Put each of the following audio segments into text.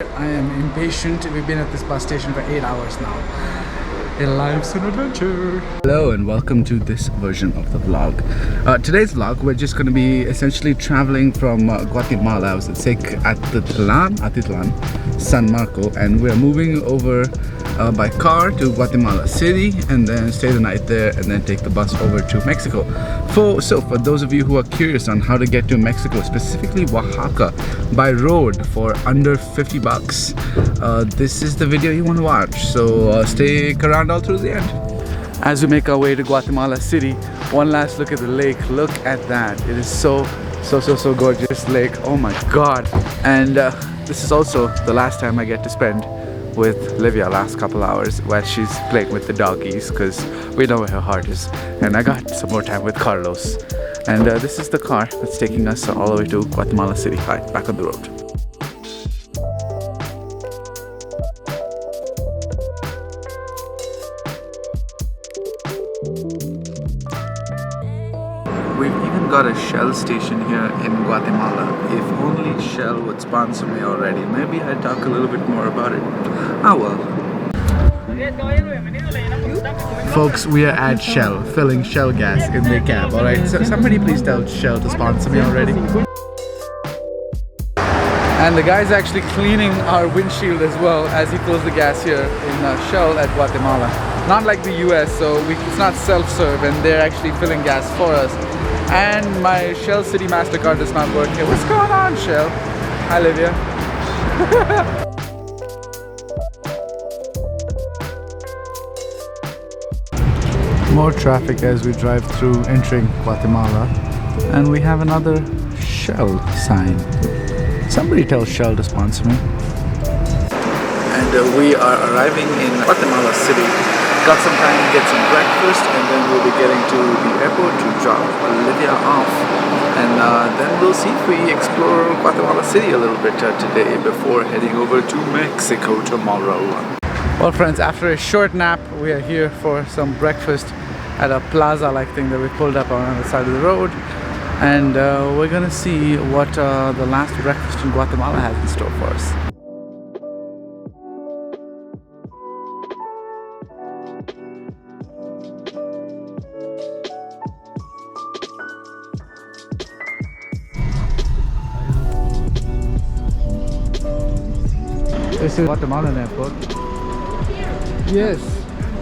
I am impatient. We've been at this bus station for 8 hours now. Life's an adventure. Hello and welcome to this version of the vlog. Today's vlog, we're just going to be essentially traveling from Guatemala. I was at Atitlan, San Marco, and we're moving over by car to Guatemala City and then stay the night there and then take the bus over to Mexico. For those of you who are curious on how to get to Mexico, specifically Oaxaca, by road for under 50 bucks, this is the video you want to watch. So stick around all through the end. As we make our way to Guatemala City, one last look at the lake. Look at that. It is so gorgeous lake. Oh my god. And this is also the last time I get to spend with Livia last couple hours while she's playing with the doggies, because we know where her heart is. And I got some more time with Carlos. And this is the car that's taking us all the way to Guatemala City. Right, back on the road. We've even got a Shell station here in Guatemala. If only Shell would sponsor me already. Maybe I'd talk a little bit more about it. Ah well. Folks, we are at Shell, filling Shell gas in the cab. Alright, so somebody please tell Shell to sponsor me already. And the guy's actually cleaning our windshield as well as he fills the gas here in Shell at Guatemala. Not like the US, so it's not self-serve, and they're actually filling gas for us. And my Shell City MasterCard does not work here. What's going on, Shell? Hi, Livia. More traffic as we drive through entering Guatemala. And we have another Shell sign. Somebody tell Shell to sponsor me. And we are arriving in Guatemala City. Got some time to get some breakfast, and then we'll be getting to the airport to drop Olivia off. And then we'll see if we explore Guatemala City a little bit today before heading over to Mexico tomorrow. Well friends, after a short nap, we are here for some breakfast at a plaza-like thing that we pulled up on the side of the road. And we're gonna see what the last breakfast in Guatemala has in store for us. This is Guatemalan airport. Yes.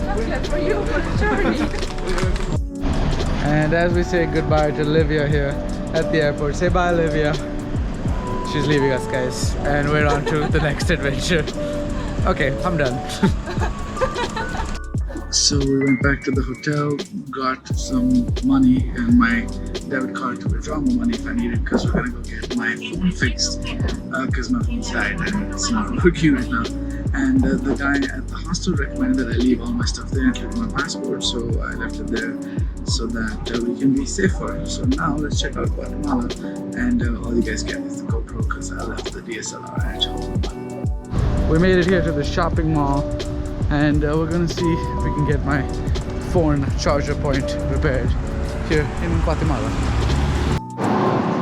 Chocolate for you for the journey. And as we say goodbye to Livia here at the airport, say bye, Livia. She's leaving us, guys, and we're on to the next adventure. Okay, I'm done. So we went back to the hotel, got some money and my debit card to withdraw more money if I need it, because we're gonna go get my phone fixed because my phone's died and it's not working right now. And the guy at the hostel recommended that I leave all my stuff there, including my passport, so I left it there so that we can be safer. So now let's check out Guatemala, and all you guys get is the GoPro because I left the DSLR at home. We made it here to the shopping mall, and we're gonna see if we can get my phone charger point repaired here in Guatemala.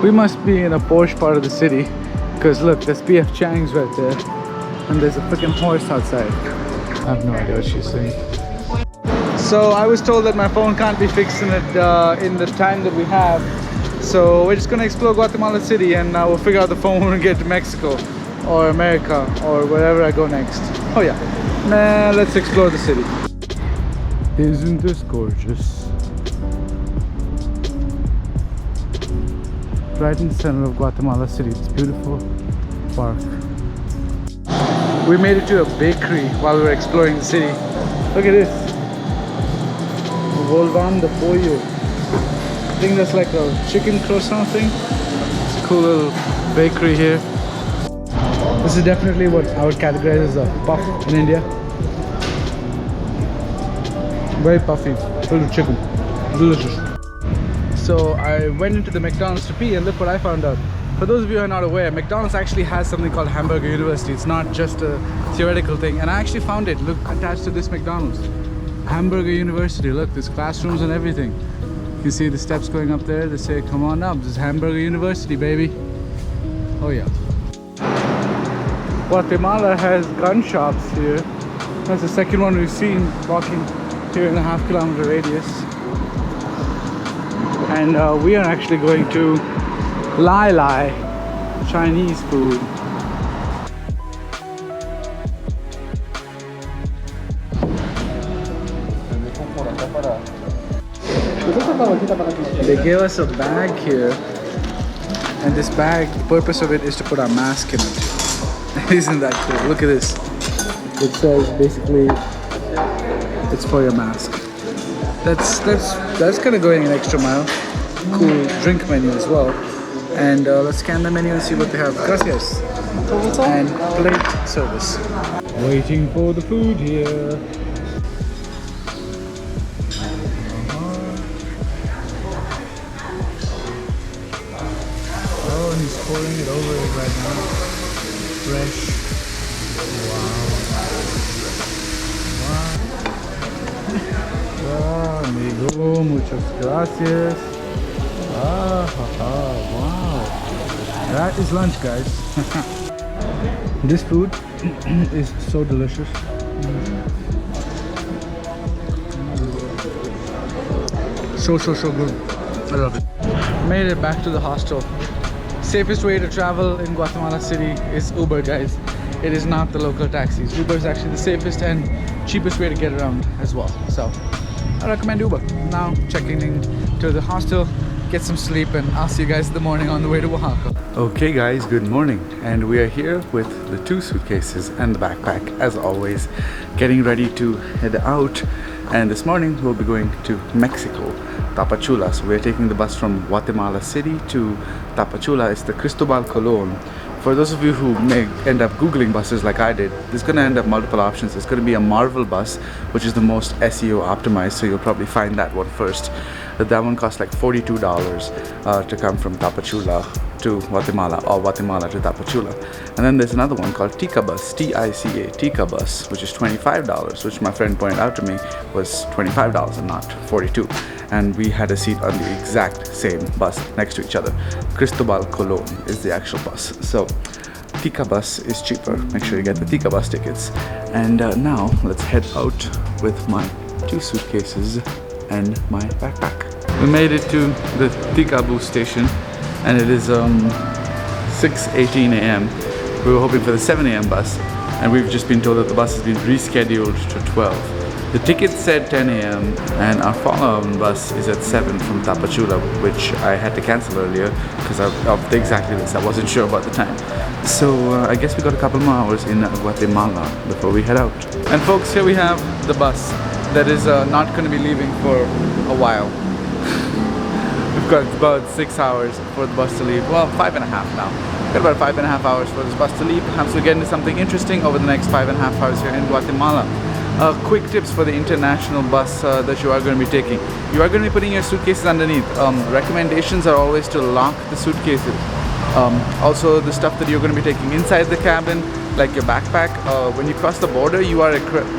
We must be in a posh part of the city, because look, there's PF Chang's right there, and there's a freaking horse outside. I have no idea what she's saying. So I was told that my phone can't be fixed in the time that we have, so we're just gonna explore Guatemala City, and we'll figure out the phone when we get to Mexico or America or wherever I go next. Oh yeah, let's explore the city. Isn't this gorgeous? Right in the center of Guatemala City, this beautiful park. We made it to a bakery while we were exploring the city. Look at this. Volvan de Pollo. I think that's like a chicken croissant thing. It's a cool little bakery here. This is definitely what I would categorize as a puff in India. Very puffy, filled with chicken. Delicious. So I went into the McDonald's to pee, and look what I found out. For those of you who are not aware, McDonald's actually has something called Hamburger University. It's not just a theoretical thing, and I actually found it, look, attached to this McDonald's. Hamburger University, look, there's classrooms and everything. You see the steps going up there, they say come on up, this is Hamburger University, baby. Oh yeah. Guatemala has gun shops here. That's the second one we've seen walking here in a half-kilometer radius. And we are actually going to Lai Lai Chinese food. They gave us a bag here, and this bag, the purpose of it is to put our mask in it. Isn't that cool? Look at this. It says basically it's for your mask. That's kind of going an extra mile. Cool drink menu as well. And let's scan the menu and see what they have. Gracias. And plate service. Waiting for the food here. Oh, he's pouring it over it right now. Fresh. Wow. Wow, amigo. Muchas gracias. Wow. That is lunch, guys. This food is so delicious. So good. I love it. Made it back to the hostel. Safest way to travel in Guatemala City is Uber, guys. It is not the local taxis. Uber is actually the safest and cheapest way to get around as well. So I recommend Uber. Now checking in to the hostel, get some sleep, and I'll see you guys in the morning on the way to Oaxaca. Okay guys, good morning, and we are here with the 2 suitcases and the backpack as always, getting ready to head out. And this morning we'll be going to Mexico, Tapachula. So we're taking the bus from Guatemala City to Tapachula. It's the Cristobal Colon. For those of you who may end up Googling buses like I did, there's going to end up multiple options. There's going to be a Marvel bus, which is the most SEO optimized, so you'll probably find that one first. That one costs like $42 to come from Tapachula to Guatemala, or Guatemala to Tapachula. And then there's another one called Tica Bus, T-I-C-A, Tica Bus, which is $25, which my friend pointed out to me was $25 and not $42. And we had a seat on the exact same bus next to each other. Cristobal Colon is the actual bus. So Tica Bus is cheaper. Make sure you get the Tica Bus tickets. And now let's head out with my 2 suitcases and my backpack. We made it to the Tica Bus station, and it is 6:18 a.m. We were hoping for the 7 a.m. bus, and we've just been told that the bus has been rescheduled to 12. The ticket said 10 a.m. and our follow-on bus is at 7 from Tapachula, which I had to cancel earlier because of exactly this. I wasn't sure about the time. So I guess we got a couple more hours in Guatemala before we head out. And folks, here we have the bus that is not going to be leaving for a while. We've got about 6 hours for the bus to leave. Well, 5.5 now. Got about 5.5 hours for this bus to leave. Perhaps we'll get into something interesting over the next 5.5 hours here in Guatemala. Quick tips for the international bus that you are going to be taking. You are going to be putting your suitcases underneath. Recommendations are always to lock the suitcases. Also, the stuff that you're going to be taking inside the cabin, like your backpack, when you cross the border, you are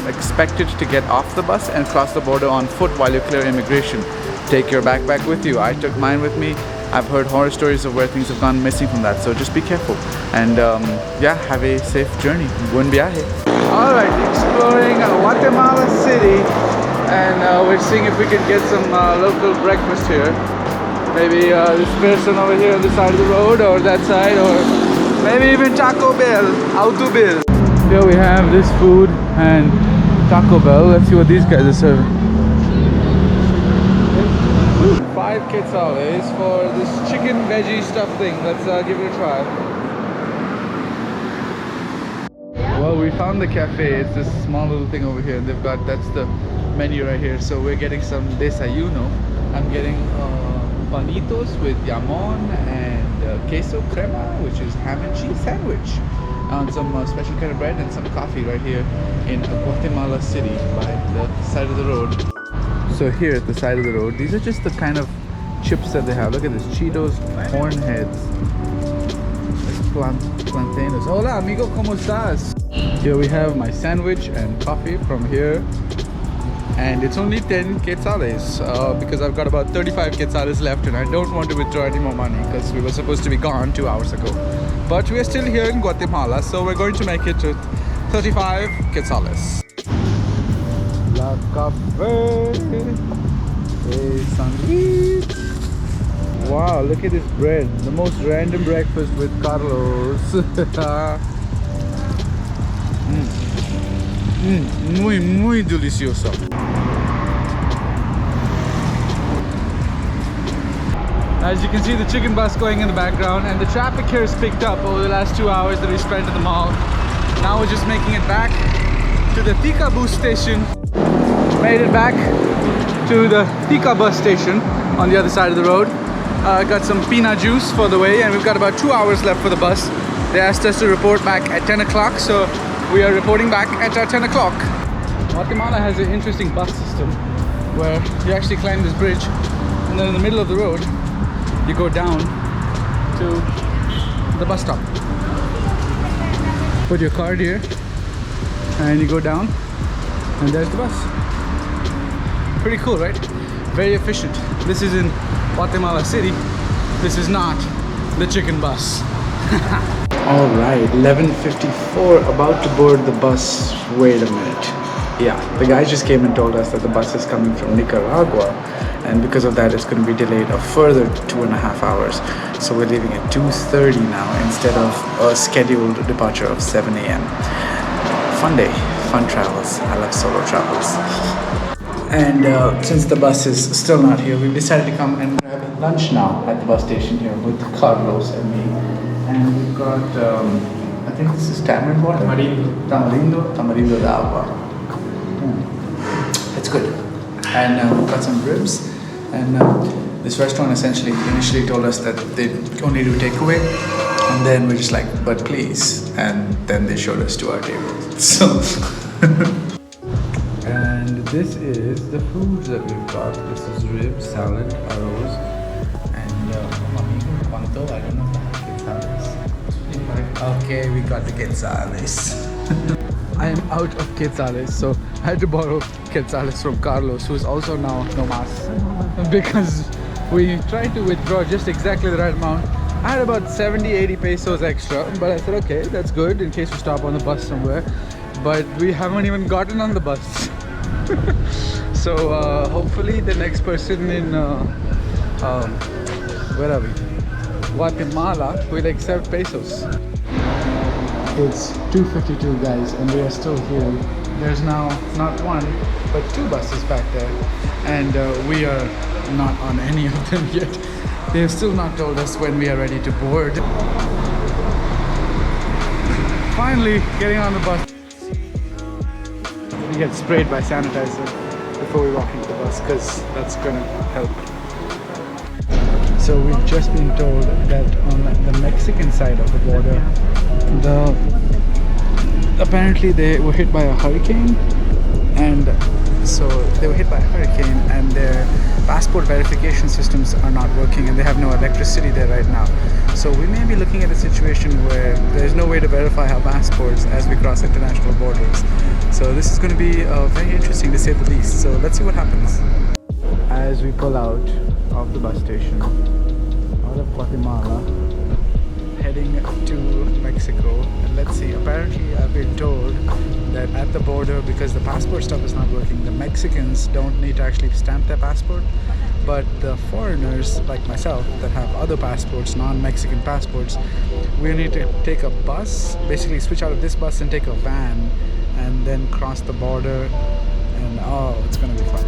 expected to get off the bus and cross the border on foot while you clear immigration. Take your backpack with you. I took mine with me. I've heard horror stories of where things have gone missing from that, so just be careful. And yeah, have a safe journey. Buen viaje. Alright, exploring Guatemala City, and we're seeing if we can get some local breakfast here. Maybe this person over here on the side of the road, or that side, or maybe even Taco Bell, Auto Bell. Here we have this food and Taco Bell. Let's see what these guys are serving. 5 quetzales for this chicken veggie stuff thing. Let's give it a try. Well, we found the cafe. It's this small little thing over here, and they've got, that's the menu right here. So we're getting some desayuno. I'm getting panitos with jamon and queso crema, which is ham and cheese sandwich, and some special kind of bread and some coffee right here in Guatemala City by the side of the road. So here at the side of the road, these are just the kind of chips that they have. Look at this, Cheetos corn heads. Plantains. Hola amigo, ¿cómo estás? Here we have my sandwich and coffee from here, and it's only 10 quetzales because I've got about 35 quetzales left, and I don't want to withdraw any more money because we were supposed to be gone 2 hours ago. but we are still here in Guatemala, so we're going to make it to 35 quetzales. La Café Sandwich. Wow, look at this bread. The most random breakfast with Carlos. Muy delicioso. As you can see, the chicken bus going in the background, and the traffic here has picked up over the last 2 hours that we spent at the mall. Now we're just making it back to the Tika bus station. Made it back to the Tika bus station on the other side of the road. Got some peanut juice for the way, and we've got about 2 hours left for the bus. They asked us to report back at 10 o'clock, so we are reporting back at 10 o'clock. Guatemala has an interesting bus system where you actually climb this bridge, and then in the middle of the road you go down to the bus stop. Put your card here and you go down, and there's the bus. Pretty cool, right? Very efficient. This is in Guatemala City. This is not the chicken bus. All right, 11:54, about to board the bus. Wait a minute. Yeah, the guy just came and told us that the bus is coming from Nicaragua, and because of that it's going to be delayed a further 2.5 hours. So we're leaving at 2:30 now instead of a scheduled departure of 7 a.m. Fun day, fun travels. I love solo travels. And since the bus is still not here, we've decided to come and grab lunch now at the bus station here with Carlos and me. And we've got, I think this is tamarind water? Tamarindo de agua. It's good. And we've got some ribs. And this restaurant essentially initially told us that they only do takeaway. And then we're just like, but please. And then they showed us to our table. So. And this is the foods that we've got. This is ribs, salad, arroz, and amigo, cuanto? I don't know if I have quetzales. Okay, we got the quetzales. I am out of quetzales, so I had to borrow quetzales from Carlos, who is also now no mas, because we tried to withdraw just exactly the right amount. I had about 70-80 pesos extra, but I said okay, that's good in case we stop on the bus somewhere. But we haven't even gotten on the bus. So hopefully the next person in where are we? Guatemala will accept pesos. It's 2:52 guys, and we are still here. There's now not one but 2 buses back there, and we are not on any of them yet. They have still not told us when we are ready to board. Finally getting on the bus. We get sprayed by sanitizer before we walk into the bus, because that's gonna help. So we've just been told that on the Mexican side of the border, apparently they were hit by a hurricane, and so they were hit by a hurricane and their passport verification systems are not working, and they have no electricity there right now. So we may be looking at a situation where there's no way to verify our passports as we cross international borders. So this is going to be very interesting to say the least. So let's see what happens. As we pull out of the bus station, out of Guatemala, heading to Mexico, and let's see, apparently I've been told that at the border, because the passport stuff is not working, the Mexicans don't need to actually stamp their passport, but the foreigners like myself that have other passports, non-Mexican passports, we need to take a bus, basically switch out of this bus and take a van and then cross the border, and oh, it's gonna be fun.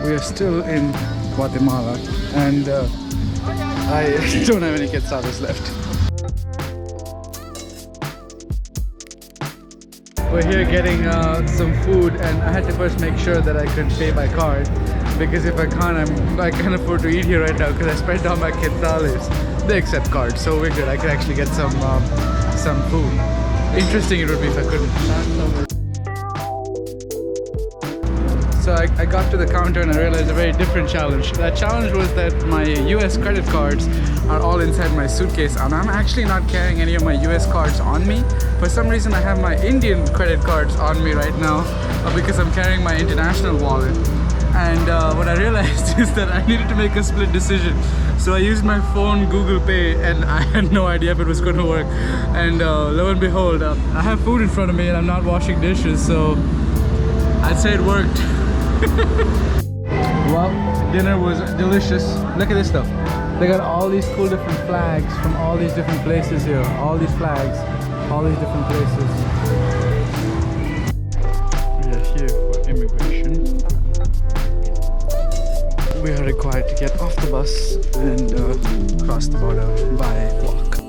We are still in Guatemala, and I don't have any quetzales left. We're here getting some food, and I had to first make sure that I could pay by card, because if I can't, I can't afford to eat here right now because I spent all my quetzales. They accept cards, so we're good. I could actually get some food. Interesting it would be if I couldn't. So So I got to the counter and I realized a very different challenge. That challenge was that my US credit cards are all inside my suitcase, and I'm actually not carrying any of my US cards on me. For some reason I have my Indian credit cards on me right now because I'm carrying my international wallet. And what I realized is that I needed to make a split decision. So I used my phone Google Pay and I had no idea if it was going to work. And lo and behold, I have food in front of me and I'm not washing dishes, so I'd say it worked. Well, dinner was delicious. Look at this stuff. They got all these cool different flags from all these different places here. All these flags, all these different places. We are here for immigration. We are required to get off the bus and cross the border by walk.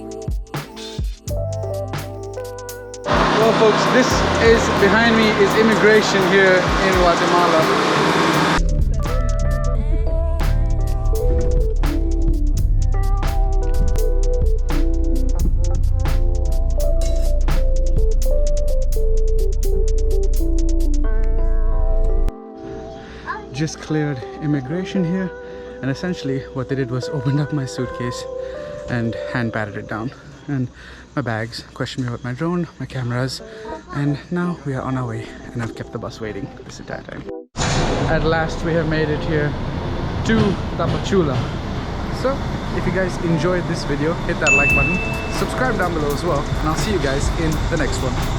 Well folks, this is behind me is immigration here in Guatemala. Just cleared immigration here, and essentially what they did was opened up my suitcase and hand patted it down, and my bags, questioned me about my drone, my cameras, and now we are on our way, and I've kept the bus waiting this entire time. At last we have made it here to Tapachula. So if you guys enjoyed this video, hit that like button, subscribe down below as well, and I'll see you guys in the next one.